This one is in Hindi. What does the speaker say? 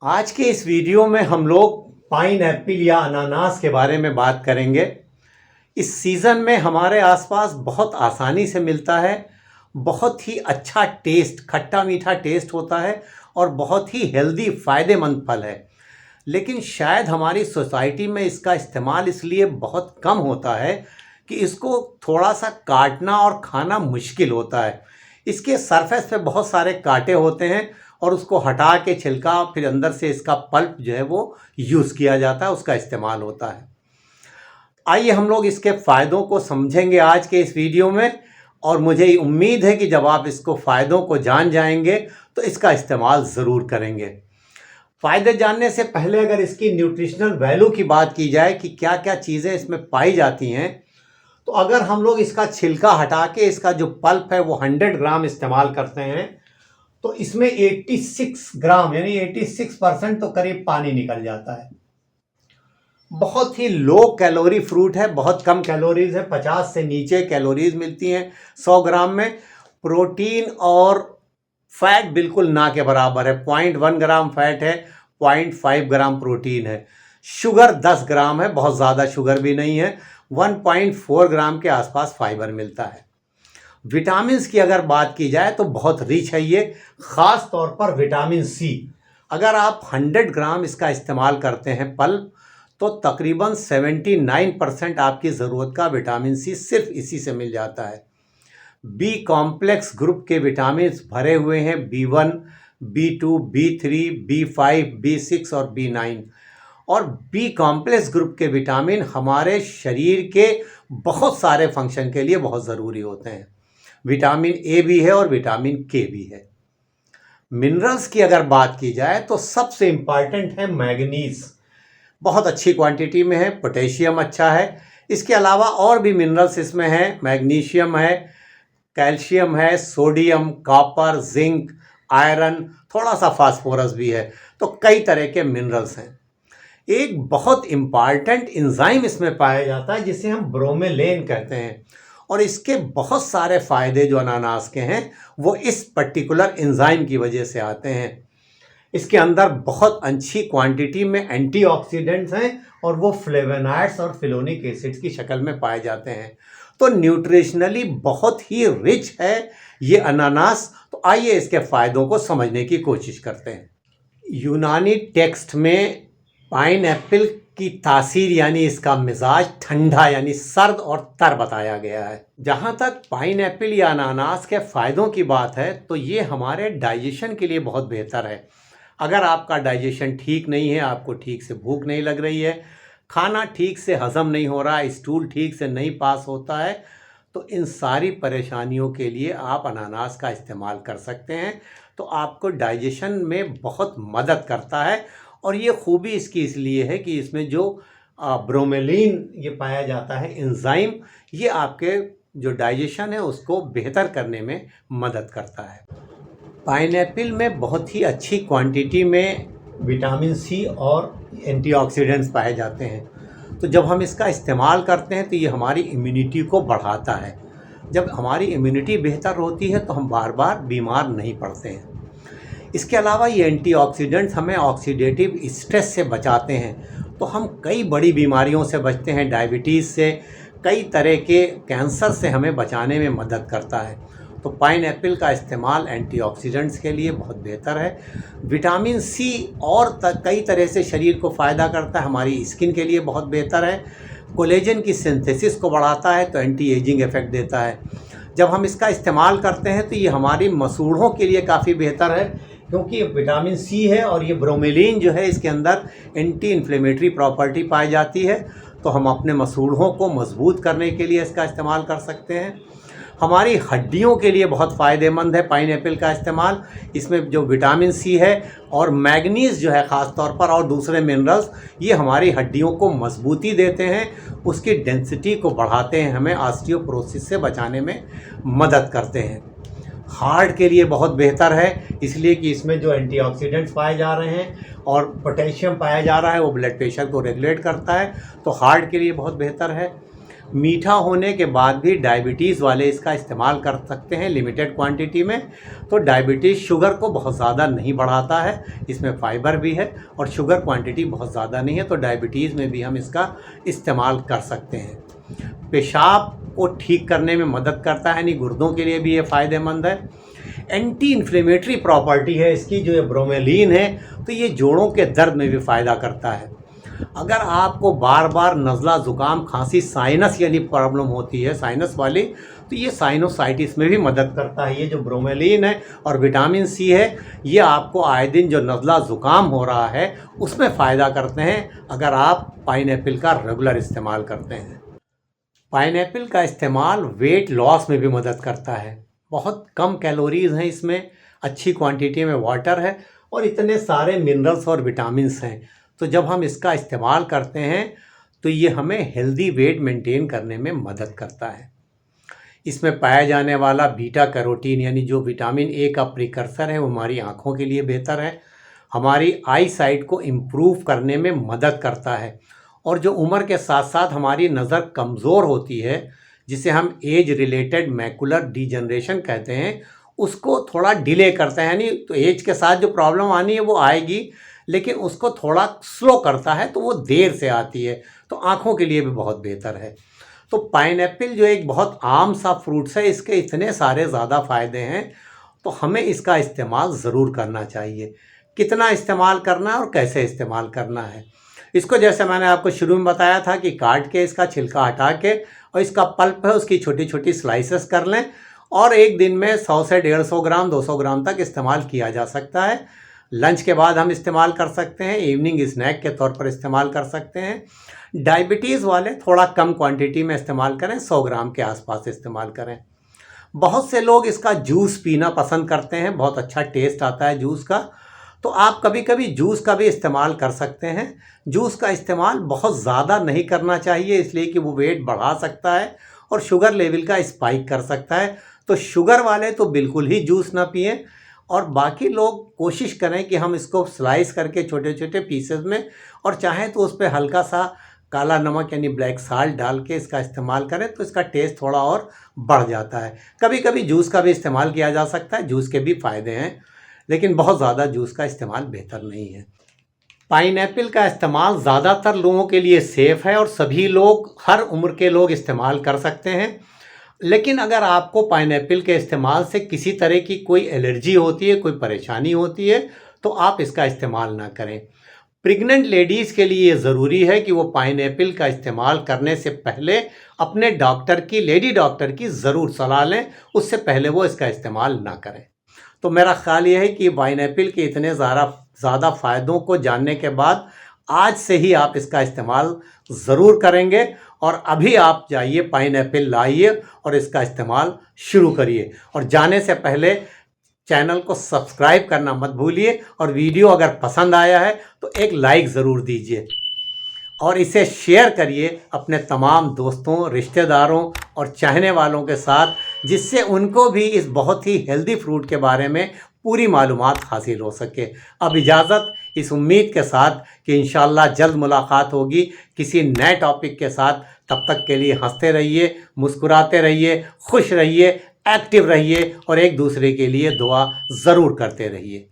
आज के इस वीडियो में हम लोग पाइन एप्पल या अनानास के बारे में बात करेंगे। इस सीज़न में हमारे आसपास बहुत आसानी से मिलता है। बहुत ही अच्छा टेस्ट, खट्टा मीठा टेस्ट होता है और बहुत ही हेल्दी, फ़ायदेमंद फल है। लेकिन शायद हमारी सोसाइटी में इसका इस्तेमाल इसलिए बहुत कम होता है कि इसको थोड़ा सा काटना और खाना मुश्किल होता है। इसके सरफेस पे बहुत सारे कांटे होते हैं और उसको हटा के छिलका, फिर अंदर से इसका पल्प जो है वो यूज़ किया जाता है, उसका इस्तेमाल होता है। आइए हम लोग इसके फ़ायदों को समझेंगे आज के इस वीडियो में, और मुझे उम्मीद है कि जब आप इसको फ़ायदों को जान जाएंगे तो इसका इस्तेमाल ज़रूर करेंगे। फ़ायदे जानने से पहले अगर इसकी न्यूट्रिशनल वैल्यू की बात की जाए कि क्या क्या चीज़ें इसमें पाई जाती हैं, तो अगर हम लोग इसका छिलका हटा के इसका जो पल्प है वो 100 ग्राम इस्तेमाल करते हैं तो इसमें 86 ग्राम यानी 86% तो करीब पानी निकल जाता है। बहुत ही लो कैलोरी फ्रूट है, बहुत कम कैलोरीज है, 50 से नीचे कैलोरीज मिलती हैं 100 ग्राम में। प्रोटीन और फैट बिल्कुल ना के बराबर है, 0.1 ग्राम फैट है, 0.5 ग्राम प्रोटीन है। शुगर 10 ग्राम है, बहुत ज़्यादा शुगर भी नहीं है। 1.4 ग्राम के आसपास फाइबर मिलता है। विटामिन की अगर बात की जाए तो बहुत रिच है ये, ख़ास तौर पर विटामिन सी। अगर आप 100 ग्राम इसका इस्तेमाल करते हैं पल्प, तो तकरीबन 79% आपकी ज़रूरत का विटामिन सी सिर्फ इसी से मिल जाता है। बी कॉम्प्लेक्स ग्रुप के विटामिन भरे हुए हैं, B1, B2, B3, B5, B6 और B9। और बी कॉम्प्लेक्स ग्रुप के विटामिन हमारे शरीर के बहुत सारे फंक्शन के लिए बहुत ज़रूरी होते हैं। विटामिन ए भी है और विटामिन के भी है। मिनरल्स की अगर बात की जाए तो सबसे इम्पॉर्टेंट है मैग्नीज, बहुत अच्छी क्वांटिटी में है। पोटेशियम अच्छा है। इसके अलावा और भी मिनरल्स इसमें हैं, मैग्नीशियम है, कैल्शियम है, सोडियम, कॉपर, जिंक, आयरन, थोड़ा सा फास्फोरस भी है। तो कई तरह के मिनरल्स हैं। एक बहुत इम्पॉर्टेंट एंजाइम इसमें पाया जाता है जिसे हम ब्रोमेलेन कहते हैं, और इसके बहुत सारे फ़ायदे जो अनानास के हैं वो इस पर्टिकुलर एंजाइम की वजह से आते हैं। इसके अंदर बहुत अच्छी क्वांटिटी में एंटीऑक्सीडेंट्स हैं और वो फ्लेवोनॉइड्स और फिलोनिक एसिड्स की शक्ल में पाए जाते हैं। तो न्यूट्रिशनली बहुत ही रिच है ये अनानास। तो आइए इसके फ़ायदों को समझने की कोशिश करते हैं। यूनानी टेक्स्ट में पाइन एप्पल की तासीर यानी इसका मिजाज ठंडा यानी सर्द और तर बताया गया है। जहाँ तक पाइन एप्पल या अनानास के फ़ायदों की बात है तो ये हमारे डाइजेशन के लिए बहुत बेहतर है। अगर आपका डाइजेशन ठीक नहीं है, आपको ठीक से भूख नहीं लग रही है, खाना ठीक से हज़म नहीं हो रहा है, स्टूल ठीक से नहीं पास होता है, तो इन सारी परेशानियों के लिए आप अनानास का इस्तेमाल कर सकते हैं। तो आपको डाइजेशन में बहुत मदद करता है। और ये खूबी इसकी इसलिए है कि इसमें जो ब्रोमेलिन ये पाया जाता है एंजाइम, ये आपके जो डाइजेशन है उसको बेहतर करने में मदद करता है। पाइनएप्पल में बहुत ही अच्छी क्वांटिटी में विटामिन सी और एंटीऑक्सीडेंट्स पाए जाते हैं। तो जब हम इसका इस्तेमाल करते हैं तो ये हमारी इम्यूनिटी को बढ़ाता है। जब हमारी इम्यूनिटी बेहतर होती है तो हम बार बार बीमार नहीं पड़ते हैं। इसके अलावा ये एंटीऑक्सीडेंट्स हमें ऑक्सीडेटिव स्ट्रेस से बचाते हैं, तो हम कई बड़ी बीमारियों से बचते हैं। डायबिटीज़ से, कई तरह के कैंसर से हमें बचाने में मदद करता है। तो पाइन एप्पल का इस्तेमाल एंटीऑक्सीडेंट्स के लिए बहुत बेहतर है। विटामिन सी और कई तरह से शरीर को फ़ायदा करता है, हमारी स्किन के लिए बहुत बेहतर है। कोलेजन की सिंथेसिस को बढ़ाता है, तो एंटी एजिंग इफ़ेक्ट देता है। जब हम इसका इस्तेमाल करते हैं तो ये हमारी मसूड़ों के लिए काफ़ी बेहतर है, क्योंकि विटामिन सी है और ये ब्रोमेलिन जो है इसके अंदर एंटी इन्फ्लेमेटरी प्रॉपर्टी पाई जाती है। तो हम अपने मसूड़ों को मजबूत करने के लिए इसका इस्तेमाल कर सकते हैं। हमारी हड्डियों के लिए बहुत फ़ायदेमंद है पाइन एप्पल का इस्तेमाल। इसमें जो विटामिन सी है और मैग्नीज जो है ख़ास तौर पर, और दूसरे मिनरल्स, ये हमारी हड्डियों को मजबूती देते हैं, उसकी डेंसिटी को बढ़ाते हैं, हमें ऑस्टियोपोरोसिस से बचाने में मदद करते हैं। हार्ट के लिए बहुत बेहतर है, इसलिए कि इसमें जो एंटीऑक्सीडेंट्स पाए जा रहे हैं और पोटेशियम पाया जा रहा है वो ब्लड प्रेशर को रेगुलेट करता है, तो हार्ट के लिए बहुत बेहतर है। मीठा होने के बाद भी डायबिटीज़ वाले इसका इस्तेमाल कर सकते हैं लिमिटेड क्वांटिटी में। तो डायबिटीज़ शुगर को बहुत ज़्यादा नहीं बढ़ाता है, इसमें फाइबर भी है और शुगर क्वांटिटी बहुत ज़्यादा नहीं है, तो डायबिटीज़ में भी हम इसका इस्तेमाल कर सकते हैं। पेशाब को ठीक करने में मदद करता है, यानी गुर्दों के लिए भी ये फ़ायदेमंद है। एंटी इन्फ्लेमेटरी प्रॉपर्टी है इसकी, जो ये ब्रोमेलीन है, तो ये जोड़ों के दर्द में भी फ़ायदा करता है। अगर आपको बार बार नज़ला, ज़ुकाम, खांसी, साइनस यानी प्रॉब्लम होती है साइनस वाली, तो ये साइनोसाइटिस में भी मदद करता है। ये जो ब्रोमेलीन है और विटामिन सी है, ये आपको आए दिन जो नज़ला ज़ुकाम हो रहा है उसमें फ़ायदा करते हैं अगर आप पाइनएप्पल का रेगुलर इस्तेमाल करते हैं। पाइनएप्पल का इस्तेमाल वेट लॉस में भी मदद करता है। बहुत कम कैलोरीज़ हैं इसमें, अच्छी क्वांटिटी में वाटर है और इतने सारे मिनरल्स और विटामिन्स हैं। तो जब हम इसका इस्तेमाल करते हैं तो ये हमें हेल्दी वेट मेंटेन करने में मदद करता है। इसमें पाया जाने वाला बीटा कैरोटीन यानी जो विटामिन ए का प्रिकर्सर है, वो हमारी आँखों के लिए बेहतर है, हमारी आई साइट को इम्प्रूव करने में मदद करता है। और जो उम्र के साथ साथ हमारी नज़र कमज़ोर होती है, जिसे हम एज रिलेटेड मैकुलर डिजनरेशन कहते हैं, उसको थोड़ा डिले करता है। यानी तो एज के साथ जो प्रॉब्लम आनी है वो आएगी, लेकिन उसको थोड़ा स्लो करता है, तो वो देर से आती है, तो आँखों के लिए भी बहुत बेहतर है। तो पाइनएप्पल जो एक बहुत आम सा फ्रूट्स है, इसके इतने सारे ज़्यादा फ़ायदे हैं, तो हमें इसका इस्तेमाल ज़रूर करना चाहिए। कितना इस्तेमाल करना है और कैसे इस्तेमाल करना है, इसको जैसे मैंने आपको शुरू में बताया था कि काट के इसका छिलका हटा के और इसका पल्प है उसकी छोटी छोटी स्लाइसेस कर लें, और एक दिन में 100 से 150 ग्राम 200 ग्राम तक इस्तेमाल किया जा सकता है। लंच के बाद हम इस्तेमाल कर सकते हैं, इवनिंग स्नैक के तौर पर इस्तेमाल कर सकते हैं। डायबिटीज़ वाले थोड़ा कम क्वांटिटी में इस्तेमाल करें, 100 ग्राम के आसपास इस्तेमाल करें। बहुत से लोग इसका जूस पीना पसंद करते हैं, बहुत अच्छा टेस्ट आता है जूस का, तो आप कभी कभी जूस का भी इस्तेमाल कर सकते हैं। जूस का इस्तेमाल बहुत ज़्यादा नहीं करना चाहिए, इसलिए कि वो वेट बढ़ा सकता है और शुगर लेवल का स्पाइक कर सकता है। तो शुगर वाले तो बिल्कुल ही जूस ना पिएं, और बाकी लोग कोशिश करें कि हम इसको स्लाइस करके छोटे छोटे पीसेस में, और चाहें तो उस पर हल्का सा काला नमक यानी ब्लैक साल्ट डाल के इसका इस्तेमाल करें, तो इसका टेस्ट थोड़ा और बढ़ जाता है। कभी कभी जूस का भी इस्तेमाल किया जा सकता है, जूस के भी फ़ायदे हैं, लेकिन बहुत ज़्यादा जूस का इस्तेमाल बेहतर नहीं है। पाइनएप्पल का इस्तेमाल ज़्यादातर लोगों के लिए सेफ़ है और सभी लोग, हर उम्र के लोग इस्तेमाल कर सकते हैं। लेकिन अगर आपको पाइनएप्पल के इस्तेमाल से किसी तरह की कोई एलर्जी होती है, कोई परेशानी होती है, तो आप इसका इस्तेमाल ना करें। प्रेग्नेंट लेडीज़ के लिए ये ज़रूरी है कि वो पाइनएप्पल का इस्तेमाल करने से पहले अपने डॉक्टर की, लेडी डॉक्टर की ज़रूर सलाह लें, उससे पहले वो इसका इस्तेमाल ना करें। तो मेरा ख़्याल ये है कि पाइनएप्पल के इतने ज़्यादा फ़ायदों को जानने के बाद आज से ही आप इसका इस्तेमाल ज़रूर करेंगे, और अभी आप जाइए पाइनएप्पल लाइए और इसका इस्तेमाल शुरू करिए। और जाने से पहले चैनल को सब्सक्राइब करना मत भूलिए, और वीडियो अगर पसंद आया है तो एक लाइक ज़रूर दीजिए, और इसे शेयर करिए अपने तमाम दोस्तों, रिश्तेदारों और चाहने वालों के साथ, जिससे उनको भी इस बहुत ही हेल्दी फ्रूट के बारे में पूरी मालूमात हासिल हो सके। अब इजाज़त, इस उम्मीद के साथ कि इंशाअल्लाह जल्द मुलाकात होगी किसी नए टॉपिक के साथ। तब तक के लिए हंसते रहिए, मुस्कुराते रहिए, खुश रहिए, एक्टिव रहिए और एक दूसरे के लिए दुआ ज़रूर करते रहिए।